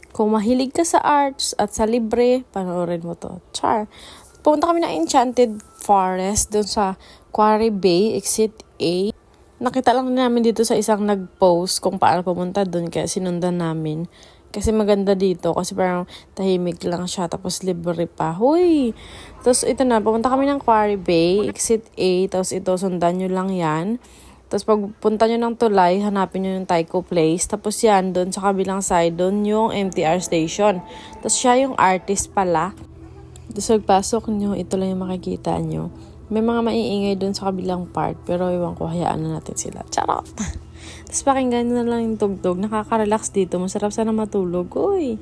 Kung mahilig ka sa arts at sa libre, panoorin mo to. Char. Pumunta kami ng Enchanted Forest doon sa Quarry Bay, Exit A. Nakita lang namin dito sa isang nag-post kung paano pumunta doon, kaya sinundan namin. Kasi maganda dito, kasi parang tahimik lang siya, tapos libre pa. Huy! Tapos ito na, pumunta kami ng Quarry Bay, Exit A, tapos ito, sundan nyo lang yan. Tapos pagpunta nyo ng Tulay, hanapin nyo yung Tycho Place. Tapos yan, doon sa kabilang side, doon yung MTR station. Tapos siya yung artist pala. Tapos pagpasok nyo, ito lang yung makikita nyo. May mga maiingay doon sa kabilang part, pero iwan ko, hayaan na natin sila. Charot! Tapos pakinggan na lang yung tugtog. Nakaka-relax dito. Masarap sana matulog. Uy!